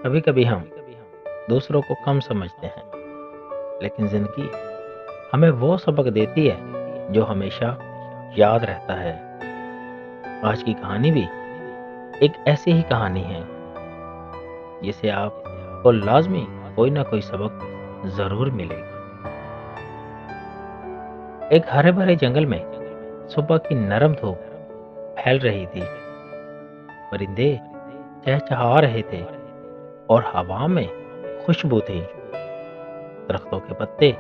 کبھی کبھی ہم دوسروں کو کم سمجھتے ہیں، لیکن زندگی ہمیں وہ سبق دیتی ہے جو ہمیشہ یاد رہتا ہے۔ آج کی کہانی بھی ایک ایسی ہی کہانی ہے جسے آپ کو لازمی کوئی نہ کوئی سبق ضرور ملے گا۔ ایک ہرے بھرے جنگل میں صبح کی نرم دھوپ پھیل رہی تھی۔ پرندے چہچہا رہے تھے اور ہوا میں خوشبو تھی۔ درختوں کے پتے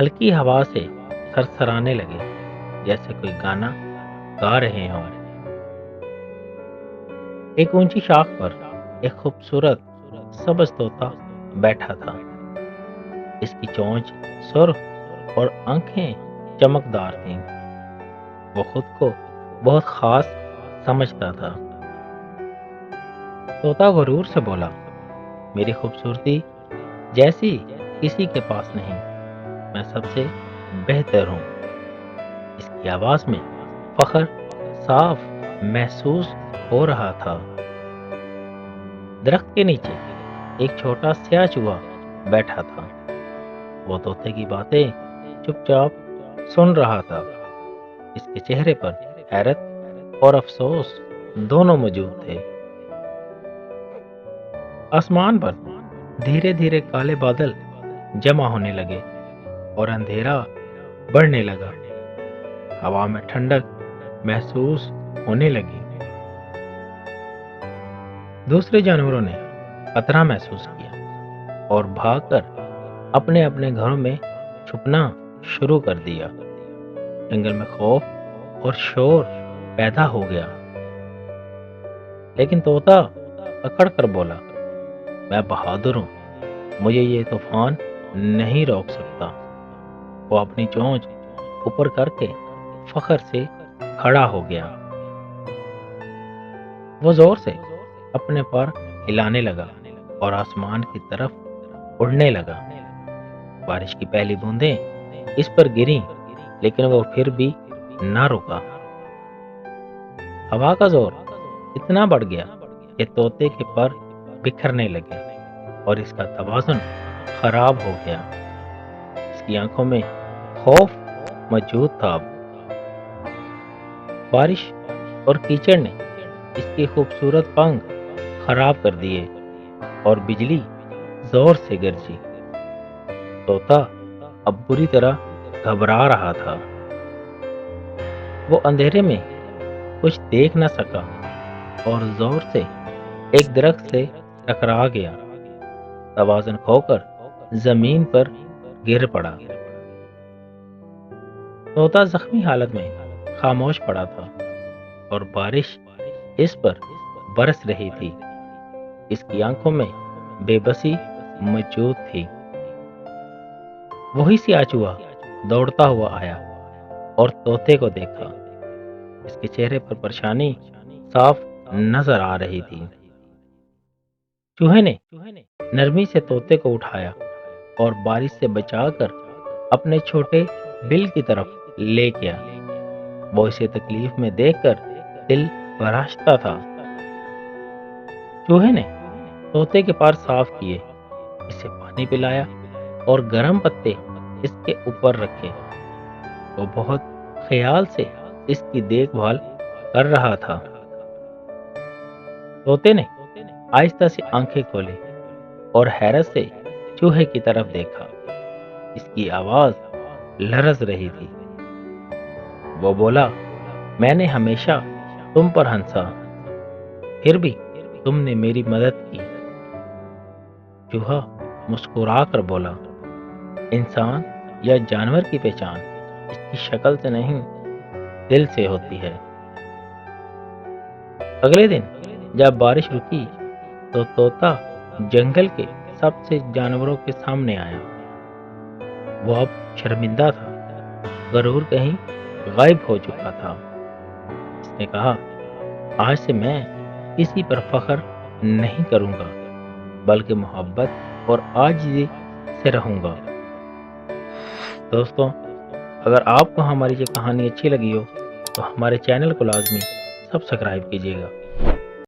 ہلکی ہوا سے سرسرانے لگے، جیسے کوئی گانا گا رہے ہوں۔ ایک اونچی شاخ پر ایک خوبصورت سبز طوطا بیٹھا تھا۔ اس کی چونچ سرخ اور آنکھیں چمکدار تھیں۔ وہ خود کو بہت خاص سمجھتا تھا۔ طوطا غرور سے بولا، میری خوبصورتی جیسی کسی کے پاس نہیں، میں سب سے بہتر ہوں۔ اس کی آواز میں فخر صاف محسوس ہو رہا تھا۔ درخت کے نیچے ایک چھوٹا سیاہ چوہا بیٹھا تھا۔ وہ طوطے کی باتیں چپ چاپ سن رہا تھا۔ اس کے چہرے پر حیرت اور افسوس دونوں موجود تھے۔ آسمان پر دھیرے دھیرے کالے بادل جمع ہونے لگے اور اندھیرا بڑھنے لگا۔ ہوا میں ٹھنڈک محسوس ہونے لگی۔ دوسرے جانوروں نے خطرہ محسوس کیا اور بھاگ کر اپنے اپنے گھروں میں چھپنا شروع کر دیا۔ جنگل میں خوف اور شور پیدا ہو گیا۔ لیکن طوطا اکڑ کر بولا، میں بہادر ہوں، مجھے یہ طوفان نہیں روک سکتا۔ وہ اپنی چونچ اوپر کر کے فخر سے کھڑا ہو گیا۔ وہ زور سے اپنے پر ہلانے لگا اور آسمان کی طرف اڑنے لگا۔ بارش کی پہلی بوندیں اس پر گریں، لیکن وہ پھر بھی نہ رکا۔ ہوا کا زور اتنا بڑھ گیا کہ طوطے کے پر بکھرنے لگے اور اس کا توازن خراب ہو گیا۔ اس کی آنکھوں میں خوف موجود تھا۔ بارش اور کیچڑ نے اس کی خوبصورت پنکھ خراب کر دیے اور بجلی زور سے گرجی۔ طوطا اب بری طرح گھبرا رہا تھا۔ وہ اندھیرے میں کچھ دیکھ نہ سکا اور زور سے ایک درخت سے ٹکرا گیا۔ توازن کھو کر زمین پر گر پڑا۔ طوطا زخمی حالت میں خاموش پڑا تھا اور بارش اس پر برس رہی تھی۔ اس کی آنکھوں میں بے بسی موجود تھی۔ وہی سیاہ چوہا دوڑتا ہوا آیا اور طوطے کو دیکھا۔ اس کے چہرے پر پریشانی صاف نظر آ رہی تھی۔ چوہے نے نرمی سے طوطے کو اٹھایا اور بارش سے بچا کر اپنے چھوٹے بل کی طرف لے گیا۔ وہ اسے تکلیف میں دیکھ کر دل براشتا تھا۔ چوہے نے طوطے کے پار صاف کیے، اسے پانی پلایا اور گرم پتے اس کے اوپر رکھے۔ وہ بہت خیال سے اس کی دیکھ بھال کر رہا تھا۔ طوطے نے آہستہ سے آنکھیں کھولے اور حیرت سے چوہے کی طرف دیکھا۔ اس کی آواز لرز رہی تھی۔ وہ بولا، میں نے ہمیشہ تم پر ہنسا، پھر بھی تم نے میری مدد کی۔ چوہا مسکرا کر بولا، انسان یا جانور کی پہچان اس کی شکل سے نہیں، دل سے ہوتی ہے۔ اگلے دن جب بارش رکی تو طوطا جنگل کے سب سے جانوروں کے سامنے آیا۔ وہ اب شرمندہ تھا، غرور کہیں غائب ہو چکا تھا۔ اس نے کہا، آج سے میں کسی پر فخر نہیں کروں گا، بلکہ محبت اور عاجزی سے رہوں گا۔ دوستوں، اگر آپ کو ہماری یہ کہانی اچھی لگی ہو تو ہمارے چینل کو لازمی سبسکرائب کیجیے گا۔